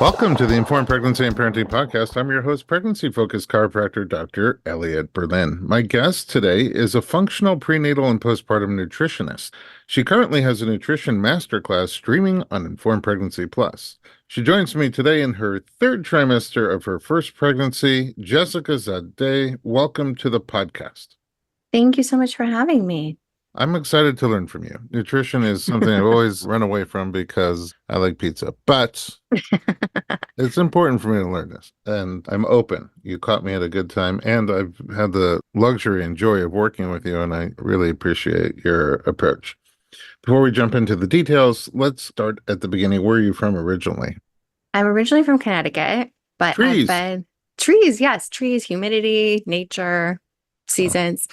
Welcome to the Informed Pregnancy and Parenting Podcast. I'm your host, pregnancy-focused chiropractor, Dr. Elliot Berlin. My guest today is a functional prenatal and postpartum nutritionist. She currently has a nutrition masterclass streaming on Informed Pregnancy Plus. She joins me today in her third trimester of her first pregnancy. Jessica Zadeh, welcome to the podcast. Thank you so much for having me. I'm excited to learn from you. Nutrition is something I've always run away from because I like pizza, but it's important for me to learn this, and I'm open. You caught me at a good time, and I've had the luxury and joy of working with you, and I really appreciate your approach. Before we jump into the details, let's start at the beginning. Where are you from originally? I'm originally from Connecticut, but Trees. Trees, yes, trees, humidity, nature, seasons.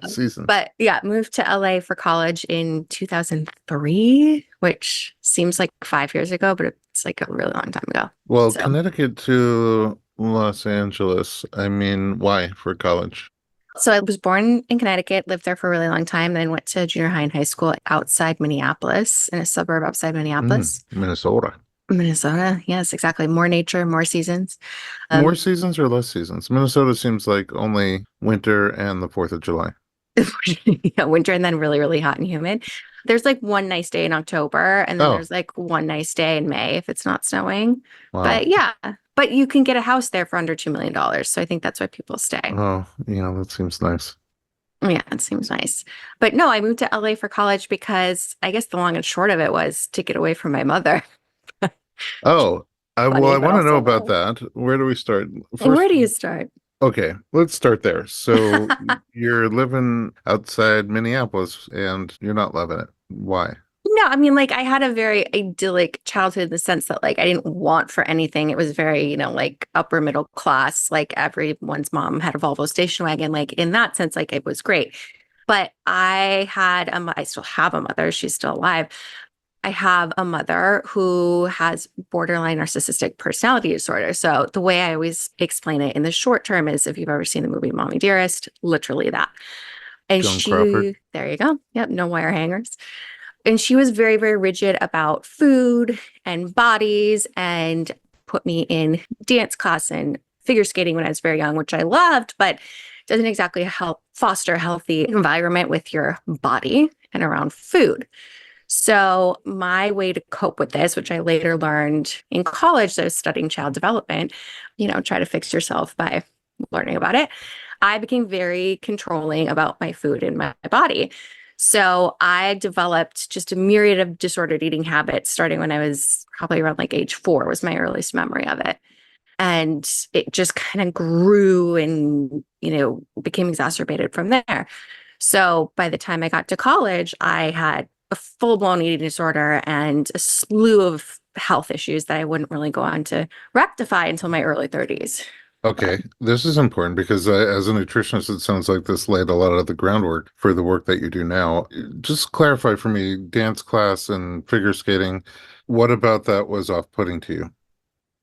Seasons. But yeah, moved to LA for college in 2003, which seems like 5 years ago, but it's like a really long time ago. Well, So, Connecticut to Los Angeles. I mean, why for college? so I was born in Connecticut, lived there for a really long time, then went to junior high and high school outside Minneapolis, in a suburb outside Minneapolis. Minnesota. Minnesota, yes, exactly. More nature, more seasons. More seasons or less seasons? Minnesota seems like only winter and the 4th of July. Yeah, winter and then really, really hot and humid. There's like one nice day in October, and then Oh. there's like one nice day in May if it's not snowing. Wow. But yeah, but you can get a house there for under $2 million. So I think that's why people stay. Oh, yeah, that seems nice. Yeah, it seems nice. But no, I moved to LA for college because I guess the long and short of it was to get away from my mother. Oh, well, Funny, I but want to know also about no. that. Where do we start? Where do you start? Okay, let's start there. So you're living outside Minneapolis and you're not loving it. Why? No, I mean, like I had a very idyllic childhood in the sense that like I didn't want for anything. It was very, like upper middle class, like everyone's mom had a Volvo station wagon. Like in that sense, like it was great. But I still have a mother. She's still alive. I have a mother who has borderline narcissistic personality disorder. So the way I always explain it in the short term is if you've ever seen the movie Mommy Dearest, literally that. And Joan Crawford. there you go. Yep, no wire hangers. And she was very, very rigid about food and bodies and put me in dance class and figure skating when I was very young, which I loved, but doesn't exactly help foster a healthy environment with your body and around food. So my way to cope with this, which I later learned in college, so I was studying child development, try to fix yourself by learning about it. I became very controlling about my food and my body. So I developed just a myriad of disordered eating habits starting when I was probably around like age 4 was my earliest memory of it. And it just kind of grew and, became exacerbated from there. So by the time I got to college, I had a full-blown eating disorder and a slew of health issues that I wouldn't really go on to rectify until my early 30s. Okay, this is important because as a nutritionist, it sounds like this laid a lot of the groundwork for the work that you do now. Just clarify for me, dance class and figure skating, what about that was off-putting to you?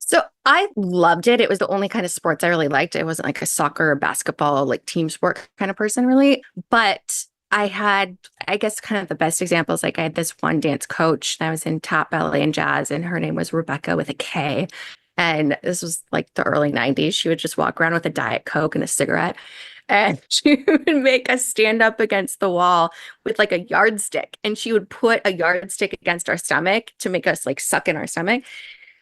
So I loved it. It was the only kind of sports I really liked. I wasn't like a soccer or basketball, like team sport kind of person really. But I had, I guess, kind of the best examples. Like I had this one dance coach that was in top ballet and jazz, and her name was Rebecca with a K. And this was like the early 90s. She would just walk around with a Diet Coke and a cigarette. And she would make us stand up against the wall with like a yardstick. And she would put a yardstick against our stomach to make us like suck in our stomach.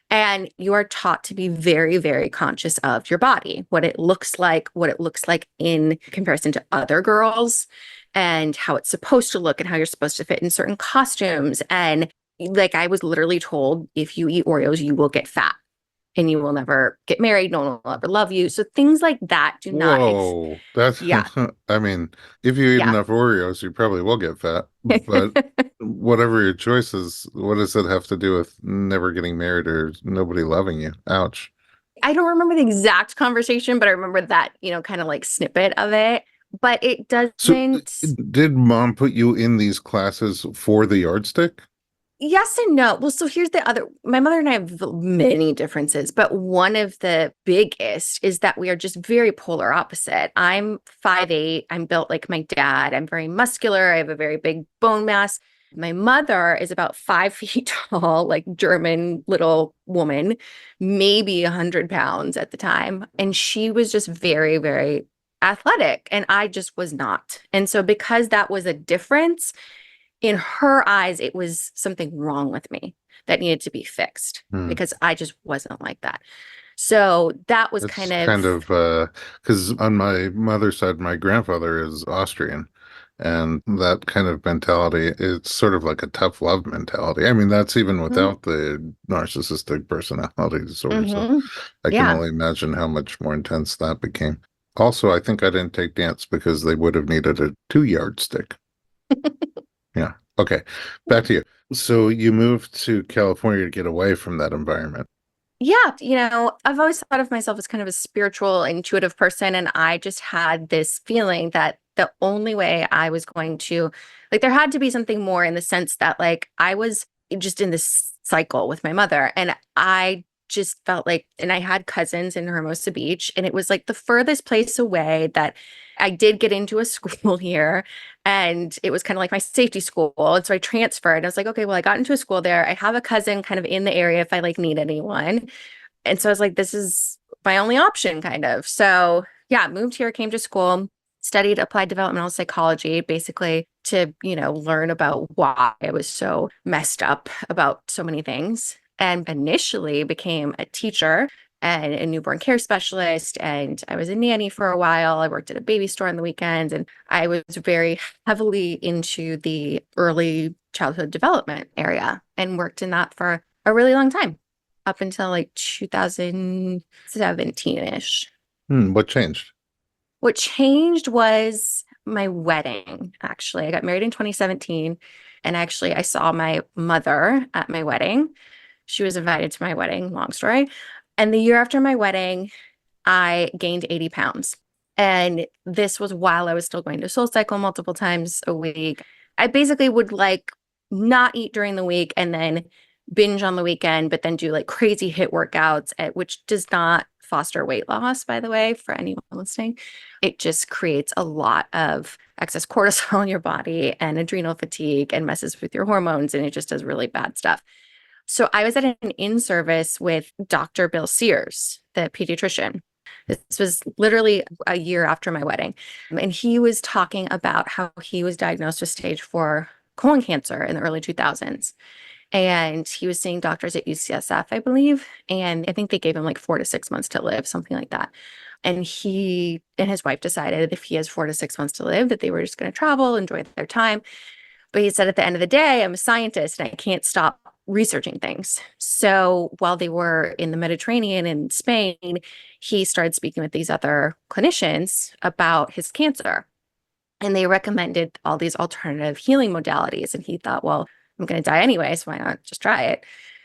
And you are taught to be very, very conscious of your body, what it looks like in comparison to other girls, and how it's supposed to look and how you're supposed to fit in certain costumes. And like I was literally told, if you eat Oreos, you will get fat and you will never get married. No one will ever love you. So things like that do not. Whoa, that's, Yeah. I mean, if you eat Yeah. enough Oreos, you probably will get fat, but whatever your choice is, what does it have to do with never getting married or nobody loving you? Ouch. I don't remember the exact conversation, but I remember that, kind of like snippet of it. But it So, doesn't. did mom put you in these classes for the yardstick? Yes and no. Well, so here's the other. My mother and I have many differences, but one of the biggest is that we are just very polar opposite. I'm 5'8". I'm built like my dad. I'm very muscular. I have a very big bone mass. My mother is about 5 feet tall, like German little woman, maybe 100 pounds at the time. And she was just very, very athletic. And I just was not. And so, because that was a difference, in her eyes, it was something wrong with me that needed to be fixed Hmm. because I just wasn't like that. So that was It's kind kind of, of because on my mother's side, my grandfather is Austrian, and that kind of mentality, it's sort of like a tough love mentality. I mean, that's even mm-hmm, without the narcissistic personality disorder. So mm-hmm, I can yeah. only imagine how much more intense that became. Also, I think I didn't take dance because they would have needed a 2 yard stick. Yeah. Okay. Back to you. So you moved to California to get away from that environment. Yeah, I've always thought of myself as kind of a spiritual, intuitive person. And I just had this feeling that the only way I was going to, like, there had to be something more in the sense that, like, I was just in this cycle with my mother. And I just felt like, and I had cousins in Hermosa Beach, and it was like the furthest place away that I did get into a school here. And it was kind of like my safety school. And so I transferred. I was like, okay, well, I got into a school there. I have a cousin kind of in the area if I like need anyone. And so I was like, this is my only option, kind of. So yeah, moved here, came to school, studied applied developmental psychology, basically to, learn about why I was so messed up about so many things. And initially became a teacher and a newborn care specialist. And I was a nanny for a while. I worked at a baby store on the weekends. And I was very heavily into the early childhood development area and worked in that for a really long time up until like 2017-ish. What changed? What changed was my wedding, actually. I got married in 2017, and actually I saw my mother at my wedding. She was invited to my wedding, long story. And the year after my wedding, I gained 80 pounds. And this was while I was still going to Soul Cycle multiple times a week. I basically would like not eat during the week and then binge on the weekend, but then do like crazy hit workouts, which does not foster weight loss, by the way, for anyone listening. It just creates a lot of excess cortisol in your body and adrenal fatigue and messes with your hormones. And it just does really bad stuff. So I was at an in-service with Dr. Bill Sears, the pediatrician. This was literally a year after my wedding. And he was talking about how he was diagnosed with stage 4 colon cancer in the early 2000s. And he was seeing doctors at UCSF, I believe. And I think they gave him like 4 to 6 months to live, something like that. And he and his wife decided if he has 4 to 6 months to live, that they were just going to travel, enjoy their time. But he said, at the end of the day, I'm a scientist and I can't stop researching things. So while they were in the Mediterranean and Spain, he started speaking with these other clinicians about his cancer. And they recommended all these alternative healing modalities. And he thought, well, I'm going to die anyway, so why not just try it?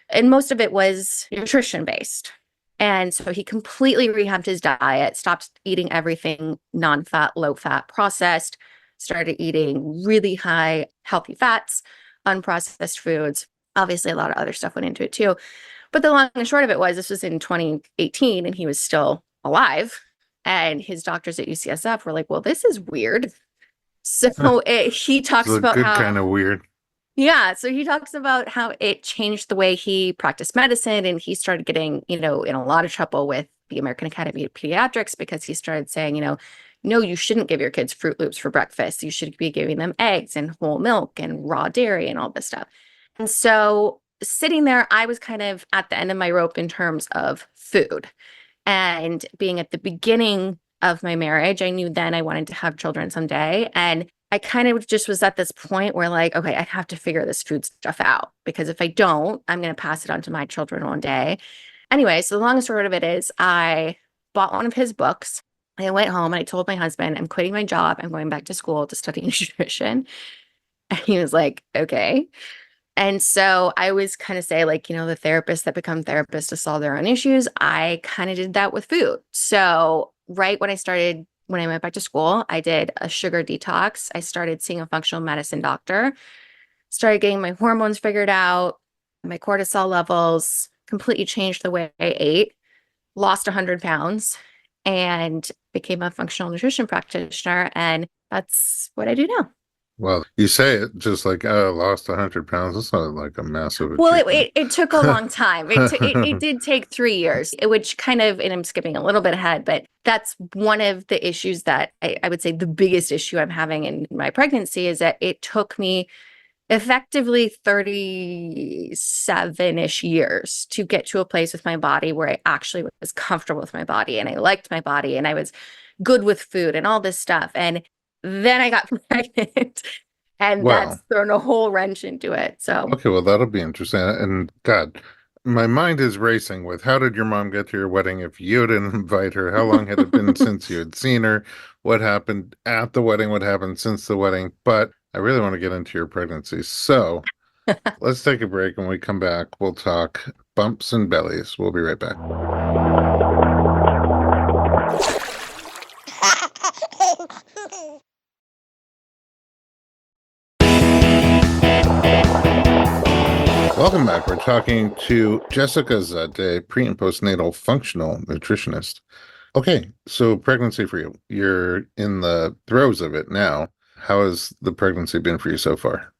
And most of it was nutrition based. And so he completely rehabbed his diet, stopped eating everything non fat, low fat, processed, started eating really high healthy fats, unprocessed foods. Obviously, a lot of other stuff went into it too. But the long and short of it was, this was in 2018 and he was still alive. And his doctors at UCSF were like, well, this is weird. He It's talks a about good how, kind of weird. yeah, so he talks about how it changed the way he practiced medicine. And he started getting, in a lot of trouble with the American Academy of Pediatrics because he started saying, no, you shouldn't give your kids Fruit Loops for breakfast. You should be giving them eggs and whole milk and raw dairy and all this stuff. And so sitting there, I was kind of at the end of my rope in terms of food. And being at the beginning of my marriage, I knew then I wanted to have children someday. And I kind of just was at this point where, like, okay, I have to figure this food stuff out because if I don't, I'm going to pass it on to my children one day. Anyway, so the long and short of it is I bought one of his books. I went home and I told my husband, I'm quitting my job. I'm going back to school to study nutrition. And he was like, okay. And so I always kind of say, like, the therapists that become therapists to solve their own issues, I kind of did that with food. So right when I went back to school, I did a sugar detox. I started seeing a functional medicine doctor, started getting my hormones figured out, my cortisol levels, completely changed the way I ate, lost 100 pounds, and became a functional nutrition practitioner. And that's what I do now. Well, you say it just like, oh, I lost 100 pounds. That's not like a massive Well, achievement. it took a long time. It did take 3 years, which kind of, and I'm skipping a little bit ahead, but that's one of the issues that I would say the biggest issue I'm having in my pregnancy is that it took me effectively 37-ish years to get to a place with my body where I actually was comfortable with my body and I liked my body and I was good with food and all this stuff. And then I got pregnant and that's Well, thrown a whole wrench into it. So okay, well, that'll be interesting. And God, my mind is racing with how did your mom get to your wedding if you didn't invite her? How long had it been since you had seen her? What happened at the wedding? What happened since the wedding? But I really want to get into your pregnancy. So let's take a break. When we come back, we'll talk bumps and bellies. We'll be right back. Welcome back. We're talking to Jessica Zadeh, pre and postnatal functional nutritionist. Okay, so pregnancy for you. You're in the throes of it now. How has the pregnancy been for you so far?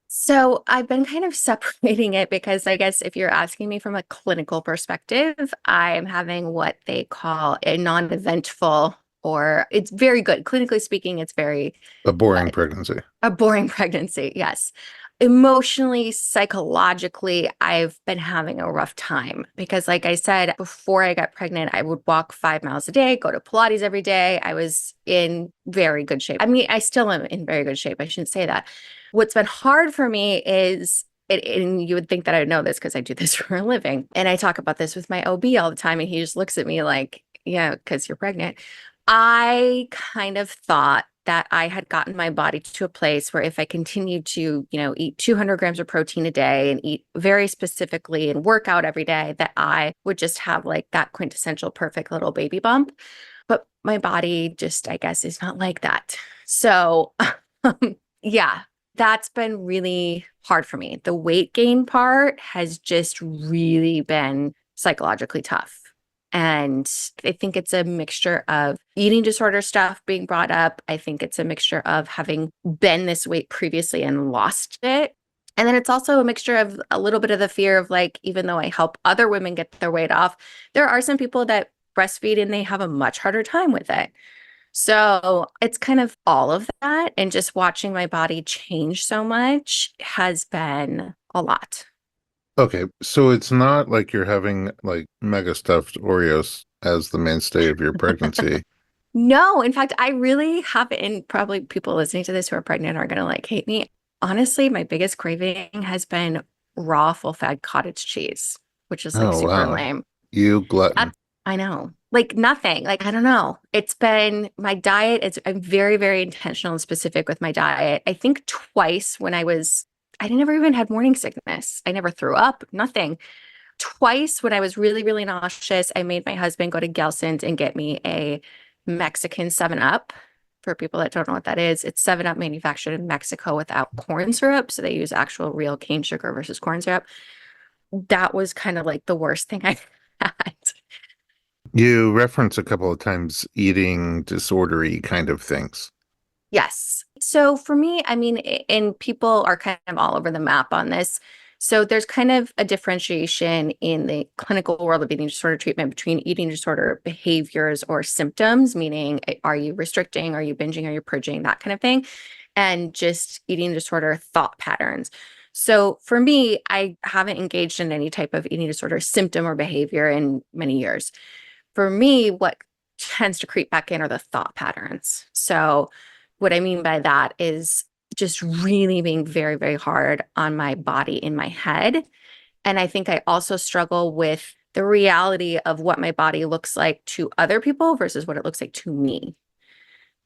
So I've been kind of separating it because I guess if you're asking me from a clinical perspective, I'm having what they call a non-eventful, or it's very good. Clinically speaking, it's very A boring good. pregnancy. A boring pregnancy, yes. Emotionally, psychologically, I've been having a rough time because, like I said, before I got pregnant, I would walk 5 miles a day, go to Pilates every day. I was in very good shape. I mean, I still am in very good shape. I shouldn't say that. What's been hard for me is, and you would think that I would know this because I do this for a living. And I talk about this with my OB all the time, and he just looks at me like, yeah, because you're pregnant. I kind of thought that I had gotten my body to a place where if I continued to, eat 200 grams of protein a day and eat very specifically and work out every day, that I would just have like that quintessential perfect little baby bump. But my body just, I guess, is not like that. So, yeah, that's been really hard for me. The weight gain part has just really been psychologically tough. And I think it's a mixture of eating disorder stuff being brought up. I think it's a mixture of having been this weight previously and lost it. And then it's also a mixture of a little bit of the fear of like, even though I help other women get their weight off, there are some people that breastfeed and they have a much harder time with it. So it's kind of all of that. And just watching my body change so much has been a lot. Okay, so it's not like you're having like mega stuffed Oreos as the mainstay of your pregnancy. No, in fact, I really haven't, and probably people listening to this who are pregnant are going to like hate me. Honestly, my biggest craving has been raw full fat cottage cheese, which is like Oh, super wow. lame. You glutton. That's, I know, like nothing. Like, I don't know. It's been my diet. I'm very, very intentional and specific with my diet. I think twice when I never even had morning sickness. I never threw up, nothing. Twice when I was really, really nauseous, I made my husband go to Gelson's and get me a Mexican 7 Up. For people that don't know what that is, it's 7 Up manufactured in Mexico without corn syrup. So they use actual real cane sugar versus corn syrup. That was kind of like the worst thing I had. You reference a couple of times eating disordery kind of things. Yes. So for me, I mean, and people are kind of all over the map on this. So there's kind of a differentiation in the clinical world of eating disorder treatment between eating disorder behaviors or symptoms, meaning are you restricting, are you binging, are you purging, that kind of thing, and just eating disorder thought patterns. So for me, I haven't engaged in any type of eating disorder symptom or behavior in many years. For me, what tends to creep back in are the thought patterns. So what I mean by that is just really being very, very hard on my body in my head. And I think I also struggle with the reality of what my body looks like to other people versus what it looks like to me.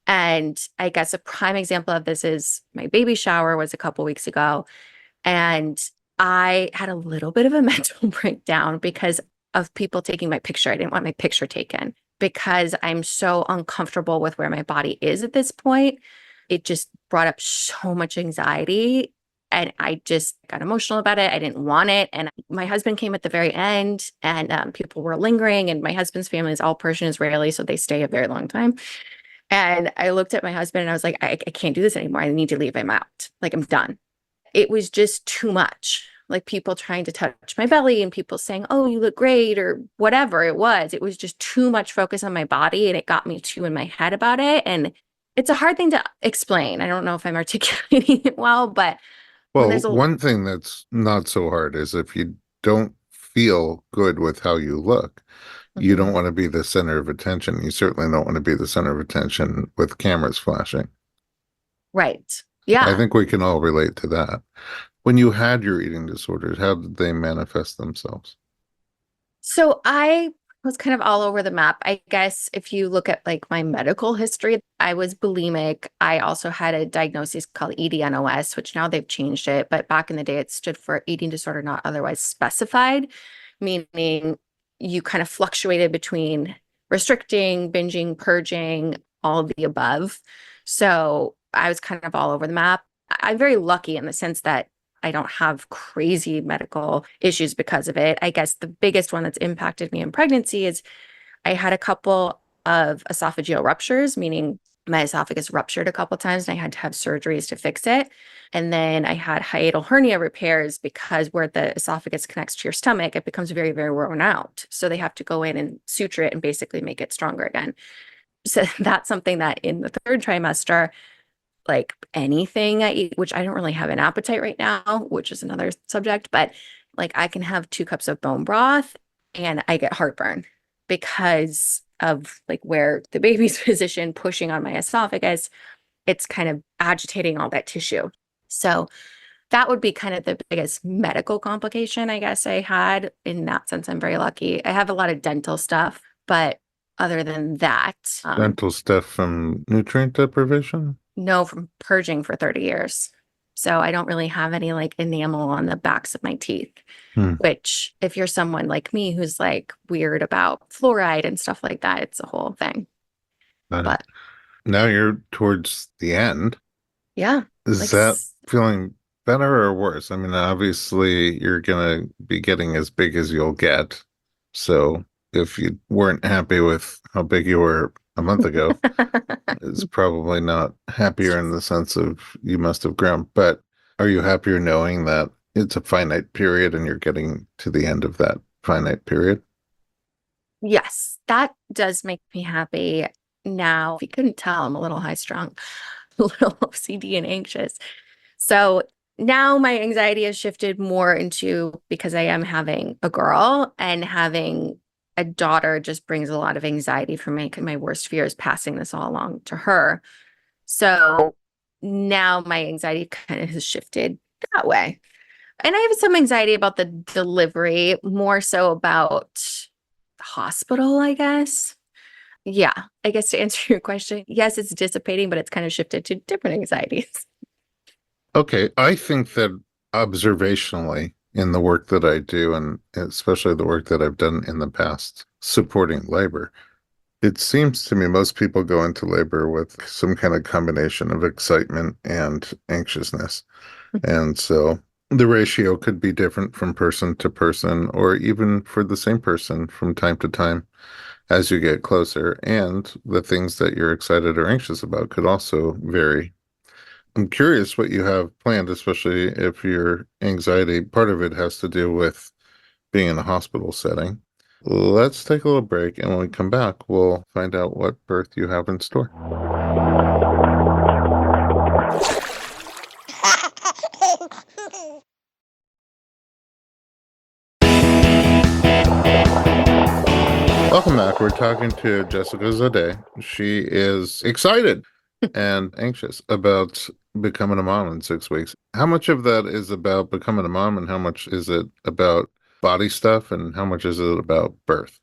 And I guess a prime example of this is my baby shower was a couple weeks ago. And I had a little bit of a mental breakdown because of people taking my picture. I didn't want my picture taken because I'm so uncomfortable with where my body is at this point. It just brought up so much anxiety. And I just got emotional about it. I didn't want it. And my husband came at the very end, and people were lingering. And my husband's family is all Persian Israeli, so they stay a very long time. And I looked at my husband and I was like, I can't do this anymore. I need to leave him out. Like, I'm done. It was just too much. Like people trying to touch my belly and people saying, oh, you look great or whatever it was. It was just too much focus on my body and it got me too in my head about it. And it's a hard thing to explain. I don't know if I'm articulating it well, but when Well, there's a, one thing that's not so hard is if you don't feel good with how you look, you don't Mhm. want to be the center of attention. You certainly don't want to be the center of attention with cameras flashing. Right. I Yeah. think we can all relate to that. When you had your eating disorders, how did they manifest themselves? So I was kind of all over the map. I guess if you look at like my medical history, I was bulimic. I also had a diagnosis called EDNOS, which now they've changed it, but back in the day it stood for eating disorder not otherwise specified, meaning you kind of fluctuated between restricting, binging, purging, all of the above. So I was kind of all over the map. I'm very lucky in the sense that I don't have crazy medical issues because of it. I guess the biggest one that's impacted me in pregnancy is I had a couple of esophageal ruptures, meaning my esophagus ruptured a couple times and I had to have surgeries to fix it. And then I had hiatal hernia repairs because where the esophagus connects to your stomach, it becomes very, very worn out. So they have to go in and suture it and basically make it stronger again. So that's something that in the third trimester, like anything I eat, which I don't really have an appetite right now, which is another subject, but like I can have 2 cups of bone broth and I get heartburn because of like where the baby's position pushing on my esophagus, it's kind of agitating all that tissue. So that would be kind of the biggest medical complication I guess I had. In that sense, I'm very lucky. I have a lot of dental stuff, but other than that, Dental stuff from nutrient deprivation? no, from purging for 30 years. So I don't really have any like enamel on the backs of my teeth, Hmm, which if you're someone like me who's like weird about fluoride and stuff like that, it's a whole thing. got it. But Now you're towards the end. yeah, Is like that feeling better or worse? I mean, obviously, you're gonna be getting as big as you'll get. So if you weren't happy with how big you were a month ago, it's probably not happier in the sense of you must have grown. But are you happier knowing that it's a finite period and you're getting to the end of that finite period? yes, that does make me happy. Now, if you couldn't tell, I'm a little high strung, a little OCD and anxious. So now my anxiety has shifted more into because I am having a girl and having a daughter just brings a lot of anxiety for me. 'Cause my worst fear is passing this all along to her. So now my anxiety kind of has shifted that way. And I have some anxiety about the delivery, more so about the hospital, I guess. Yeah, I guess to answer your question, yes, it's dissipating, but it's kind of shifted to different anxieties. Okay, I think that observationally in the work that I do, and especially the work that I've done in the past supporting labor, it seems to me most people go into labor with some kind of combination of excitement and anxiousness. And so the ratio could be different from person to person, or even for the same person from time to time as you get closer. And the things that you're excited or anxious about could also vary. I'm curious what you have planned, especially if your anxiety, part of it has to do with being in a hospital setting. Let's take a little break, and when we come back, we'll find out what birth you have in store. Welcome back. We're talking to Jessica Zadeh. She is excited and anxious about becoming a mom in 6 weeks. How much of that is about becoming a mom, and how much is it about body stuff, and how much is it about birth?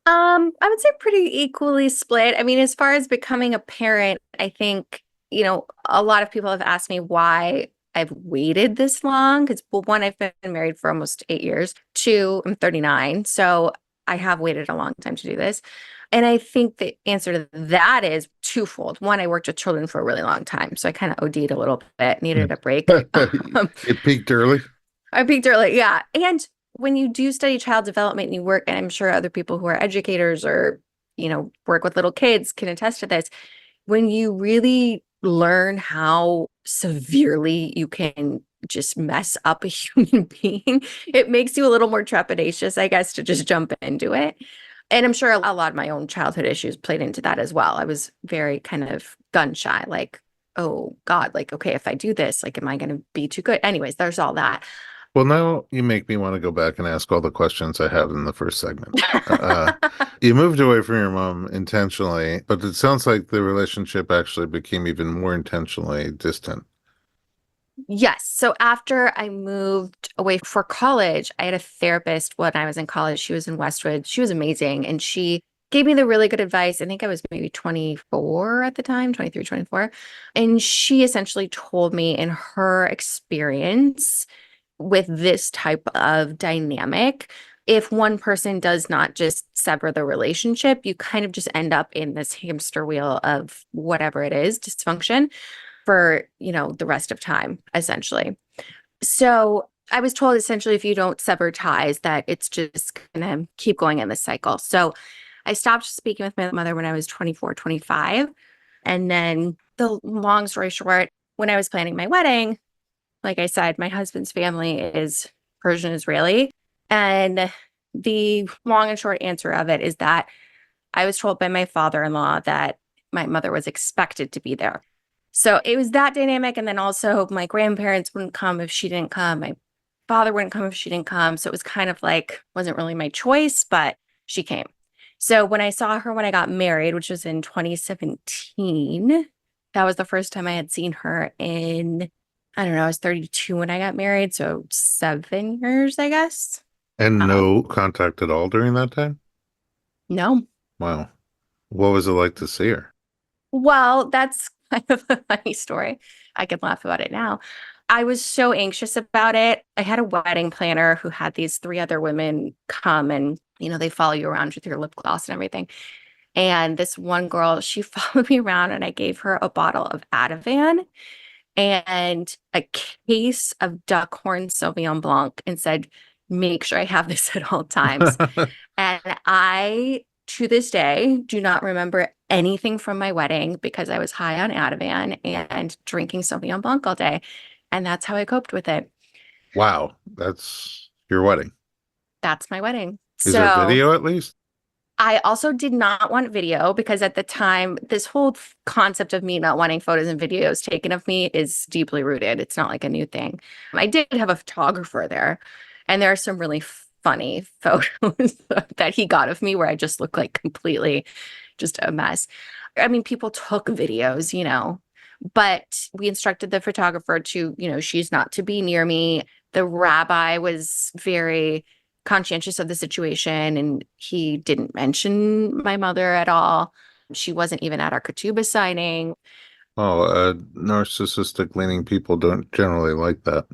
I would say pretty equally split. I mean, as far as becoming a parent, I think, a lot of people have asked me why I've waited this long. Because, well, one, I've been married for almost 8 years. Two, I'm 39. So I have waited a long time to do this. And I think the answer to that is twofold. One, I worked with children for a really long time. So I kind of OD'd a little bit, needed a break. It peaked early. I peaked early, yeah. And when you do study child development and you work, and I'm sure other people who are educators or, work with little kids can attest to this, when you really learn how severely you can just mess up a human being, it makes you a little more trepidatious, I guess, to just jump into it. And I'm sure a lot of my own childhood issues played into that as well. I was very kind of gun shy, like, oh God, like, okay, if I do this, like, am I going to be too good? Anyways, there's all that. Well, now you make me want to go back and ask all the questions I had in the first segment. You moved away from your mom intentionally, but it sounds like the relationship actually became even more intentionally distant. Yes. So after I moved away for college, I had a therapist when I was in college. She was in Westwood. She was amazing. And she gave me the really good advice. I think I was maybe 24 at the time, 23, 24. And she essentially told me in her experience with this type of dynamic, if one person does not just sever the relationship, you kind of just end up in this hamster wheel of whatever it is, dysfunction for, the rest of time, essentially. So I was told essentially if you don't sever ties, that it's just gonna keep going in this cycle. So I stopped speaking with my mother when I was 24, 25. And then the long story short, when I was planning my wedding, like I said, my husband's family is Persian Israeli. And the long and short answer of it is that I was told by my father-in-law that my mother was expected to be there. So it was that dynamic. And then also my grandparents wouldn't come if she didn't come. My father wouldn't come if she didn't come. So it was kind of like, wasn't really my choice, but she came. So when I saw her when I got married, which was in 2017, that was the first time I had seen her in, I don't know, I was 32 when I got married. So 7 years, I guess. And Um, no contact at all during that time? no. Wow. What was it like to see her? Well, that's kind of a funny story. I can laugh about it now. I was so anxious about it. I had a wedding planner who had these three other women come and, they follow you around with your lip gloss and everything. And this one girl, she followed me around and I gave her a bottle of Ativan and a case of Duckhorn Sauvignon Blanc and said, make sure I have this at all times. And I, to this day, do not remember anything from my wedding because I was high on Ativan and drinking Sauvignon Blanc all day. And that's how I coped with it. Wow, that's your wedding. That's my wedding. Is there So video at least? I also did not want video because at the time, this whole concept of me not wanting photos and videos taken of me is deeply rooted. It's not like a new thing. I did have a photographer there, and there are some really funny photos that he got of me where I just look like completely just a mess. I mean, people took videos, but we instructed the photographer to, she's not to be near me. The rabbi was very conscientious of the situation and he didn't mention my mother at all. She wasn't even at our ketubah signing. Oh, narcissistic leaning people don't generally like that.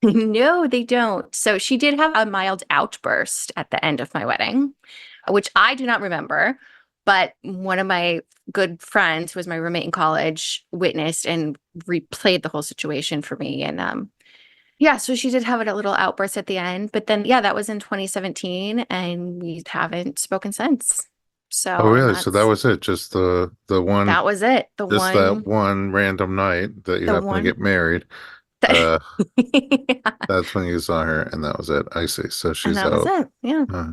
No, they don't. So she did have a mild outburst at the end of my wedding, which I do not remember. But one of my good friends, who was my roommate in college, witnessed and replayed the whole situation for me. And yeah, so she did have a little outburst at the end. But then, yeah, that was in 2017, and we haven't spoken since. Oh, So, and really? So that was it? Just the one, that was it. just that one random night that you The happened to one get married. that, Uh, yeah, that's when you saw her, and that was it. I see. So and she's that was out. it. Yeah. Uh,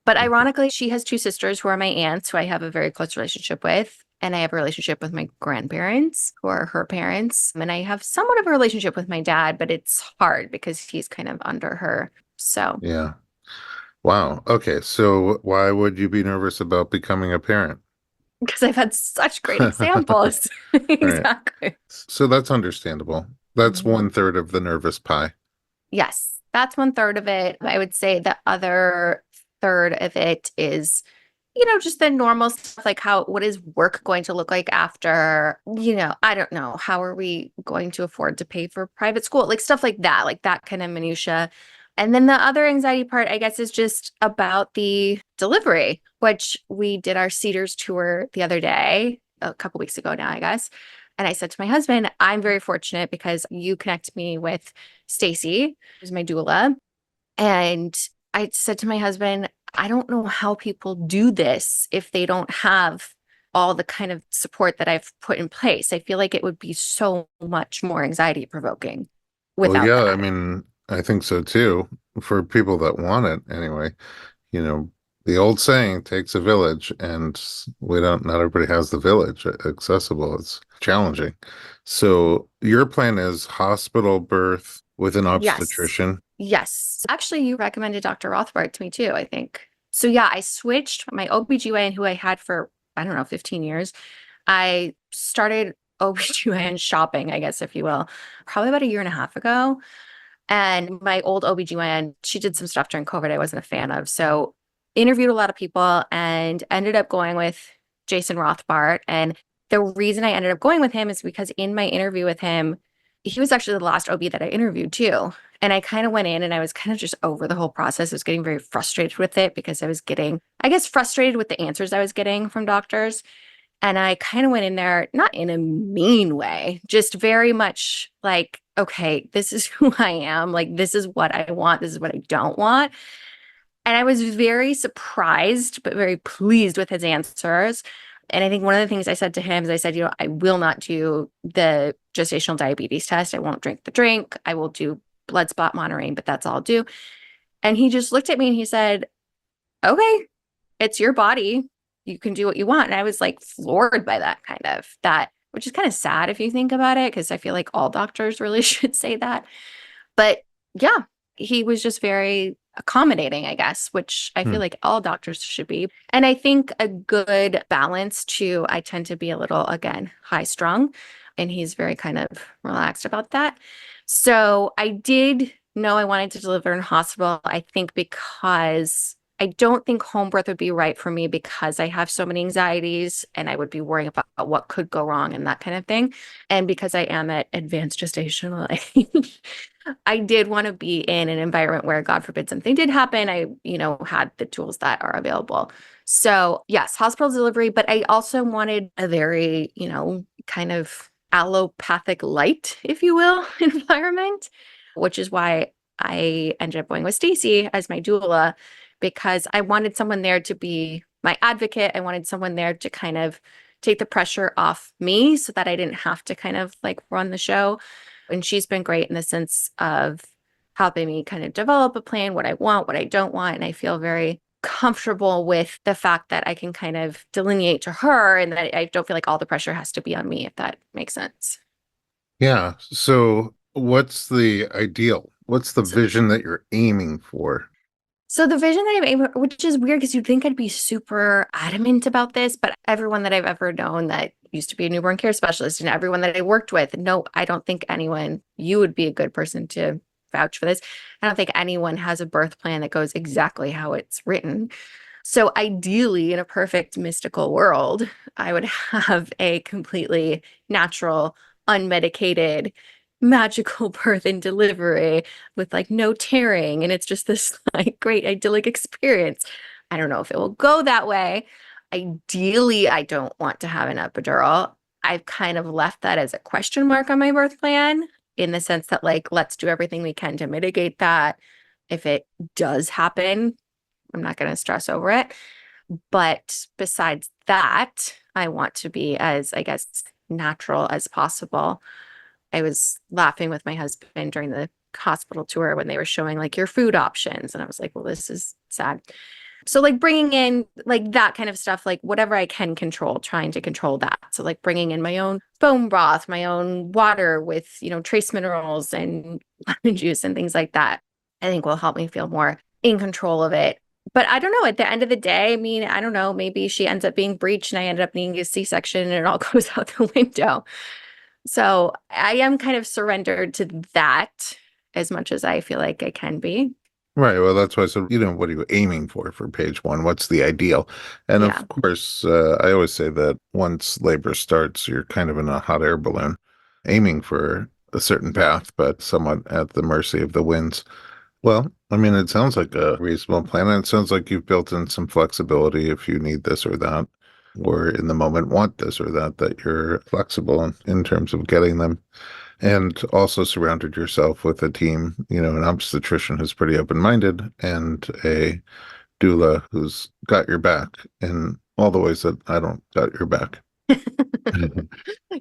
But ironically, she has two sisters who are my aunts, who I have a very close relationship with. And I have a relationship with my grandparents, who are her parents. And I have somewhat of a relationship with my dad, but it's hard because he's kind of under her. So, yeah. Wow. Okay. So why would you be nervous about becoming a parent? because I've had such great All examples. right. Exactly. So that's understandable. That's Mhm. 1/3 of the nervous pie. Yes, that's 1/3 of it. I would say the other third of it is, just the normal stuff like what is work going to look like after, I don't know, how are we going to afford to pay for private school? Like stuff like that kind of minutia. And then the other anxiety part, I guess, is just about the delivery, which we did our Cedars tour the other day, a couple weeks ago now, I guess. And I said to my husband, I'm very fortunate because you connect me with Stacy, who's my doula. And I said to my husband, I don't know how people do this if they don't have all the kind of support that I've put in place. I feel like it would be so much more anxiety provoking Well, without yeah, I that. mean, I think so too. For people that want it anyway, you know, the old saying takes a village, and not everybody has the village accessible. It's challenging. So your plan is hospital birth with an Yes. obstetrician. Yes. Actually, you recommended Dr. Rothbard to me too, I think. So yeah, I switched my OBGYN who I had for, I don't know, 15 years. I started OBGYN shopping, I guess, if you will, probably about a year and a half ago. And my old OBGYN, she did some stuff during COVID I wasn't a fan of. So interviewed a lot of people and ended up going with Jason Rothbart. And the reason I ended up going with him is because in my interview with him, he was actually the last OB that I interviewed too. And I kind of went in and I was kind of just over the whole process. I was getting very frustrated with it because I was getting, I guess, frustrated with the answers I was getting from doctors. And I kind of went in there, not in a mean way, just very much like, okay, this is who I am. Like, this is what I want. This is what I don't want. And I was very surprised, but very pleased with his answers. And I think one of the things I said to him is I said, I will not do the gestational diabetes test. I won't drink the drink. I will do blood spot monitoring, but that's all I'll do. And he just looked at me and he said, okay, it's your body. You can do what you want. And I was like floored by that kind of that, which is kind of sad if you think about it, because I feel like all doctors really should say that. But yeah, he was just very accommodating, I guess, which I feel Hmm. like all doctors should be. And I think a good balance too, I tend to be a little, again, high strung, and he's very kind of relaxed about that. So I did know I wanted to deliver in hospital, I think because I don't think home birth would be right for me because I have so many anxieties and I would be worrying about what could go wrong and that kind of thing. And because I am at advanced gestational age, I did want to be in an environment where, God forbid, something did happen. I, had the tools that are available. So, yes, hospital delivery, but I also wanted a very, kind of allopathic light, if you will, environment, which is why I ended up going with Stacy as my doula because I wanted someone there to be my advocate. I wanted someone there to kind of take the pressure off me so that I didn't have to kind of like run the show. And she's been great in the sense of helping me kind of develop a plan, what I want, what I don't want. And I feel very comfortable with the fact that I can kind of delineate to her and that I don't feel like all the pressure has to be on me, if that makes sense. Yeah. So what's the ideal? What's the So, vision that you're aiming for? so the vision that I'm able, which is weird because you'd think I'd be super adamant about this, but everyone that I've ever known that used to be a newborn care specialist and everyone that I worked with, no, I don't think anyone, you would be a good person to vouch for this. I don't think anyone has a birth plan that goes exactly how it's written. So ideally, in a perfect mystical world, I would have a completely natural, unmedicated, magical birth and delivery with like no tearing. And it's just this like great idyllic experience. I don't know if it will go that way. Ideally, I don't want to have an epidural. I've kind of left that as a question mark on my birth plan in the sense that, like, let's do everything we can to mitigate that. If it does happen, I'm not going to stress over it. But besides that, I want to be as, I guess, natural as possible. I was laughing with my husband during the hospital tour when they were showing like your food options. And I was like, well, this is sad. So like bringing in like that kind of stuff, like whatever I can control, trying to control that. So like bringing in my own bone broth, my own water with, trace minerals and lemon juice and things like that, I think will help me feel more in control of it. But I don't know, at the end of the day, I mean, I don't know, maybe she ends up being breached and I ended up needing a C-section and it all goes out the window. So I am kind of surrendered to that as much as I feel like I can be. Right. Well, that's why I said, what are you aiming for page one? What's the ideal? And Yeah. of course, I always say that once labor starts, you're kind of in a hot air balloon, aiming for a certain path, but somewhat at the mercy of the winds. Well, I mean, it sounds like a reasonable plan, and it sounds like you've built in some flexibility if you need this or that, or in the moment want this or that, that you're flexible in terms of getting them. And also surrounded yourself with a team, an obstetrician who's pretty open-minded and a doula who's got your back in all the ways that I don't got your back.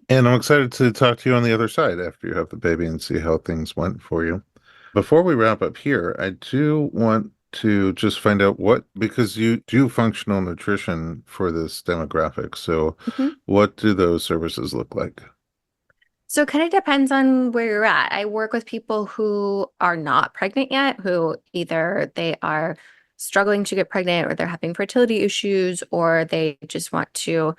And I'm excited to talk to you on the other side after you have the baby and see how things went for you. Before we wrap up here, I do want to just find out because you do functional nutrition for this demographic. So, Mhm. what do those services look like? So it kind of depends on where you're at. I work with people who are not pregnant yet, who either they are struggling to get pregnant or they're having fertility issues or they just want to,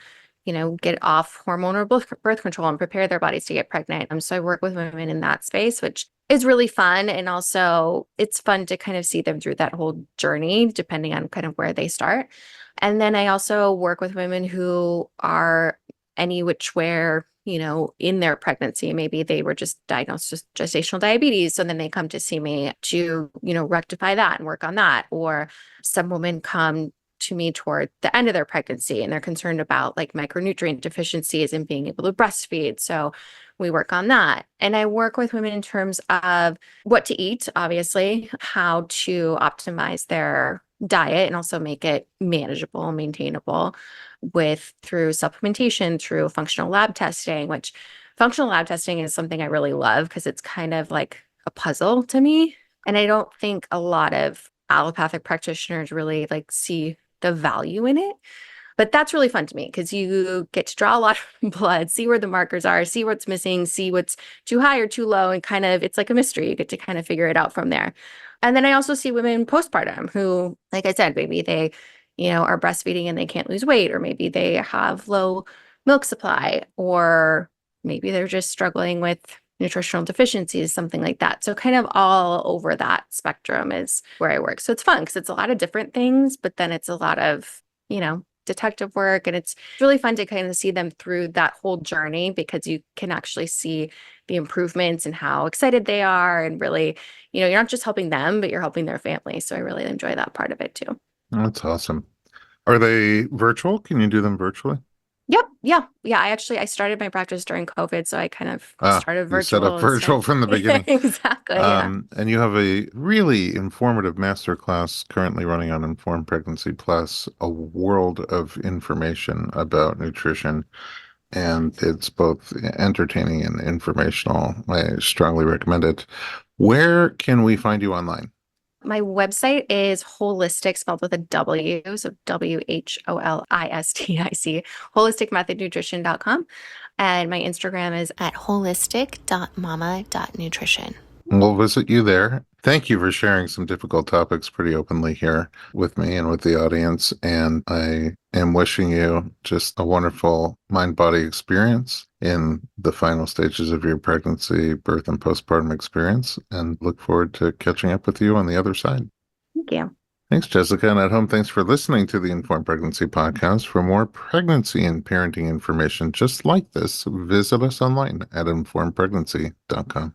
get off hormone or birth control and prepare their bodies to get pregnant. So I work with women in that space, which is really fun. And also it's fun to kind of see them through that whole journey, depending on kind of where they start. And then I also work with women who are any which where, in their pregnancy, maybe they were just diagnosed with gestational diabetes. So then they come to see me to, rectify that and work on that. Or some women come to me toward the end of their pregnancy and they're concerned about like micronutrient deficiencies and being able to breastfeed. So we work on that. And I work with women in terms of what to eat, obviously, how to optimize their diet and also make it manageable, maintainable through supplementation, through functional lab testing, which functional lab testing is something I really love because it's kind of like a puzzle to me. And I don't think a lot of allopathic practitioners really like see the value in it. But that's really fun to me because you get to draw a lot of blood, see where the markers are, see what's missing, see what's too high or too low, and kind of it's like a mystery. You get to kind of figure it out from there. And then I also see women postpartum who, like I said, maybe they, are breastfeeding and they can't lose weight, or maybe they have low milk supply, or maybe they're just struggling with nutritional deficiencies, something like that. So kind of all over that spectrum is where I work. So it's fun because it's a lot of different things, but then it's a lot of, detective work. And it's really fun to kind of see them through that whole journey because you can actually see the improvements and how excited they are. And really, you're not just helping them, but you're helping their family. So I really enjoy that part of it too. That's awesome. Are they virtual? Can you do them virtually? Yep. Yeah. Yeah. I started my practice during COVID. So I kind of Ah, started you set up virtual and virtual started. from the beginning. Exactly. Yeah. And you have a really informative masterclass currently running on Informed Pregnancy Plus, a world of information about nutrition. And it's both entertaining and informational. I strongly recommend it. Where can we find you online? My website is holistic, spelled with a W, so WHOLISTIC, holisticmethodnutrition.com. And my Instagram is at holistic.mama.nutrition. We'll visit you there. Thank you for sharing some difficult topics pretty openly here with me and with the audience. And I am wishing you just a wonderful mind-body experience in the final stages of your pregnancy, birth, and postpartum experience, and look forward to catching up with you on the other side. Thank you. Thanks, Jessica. And at home, thanks for listening to the Informed Pregnancy Podcast. For more pregnancy and parenting information just like this, visit us online at informedpregnancy.com.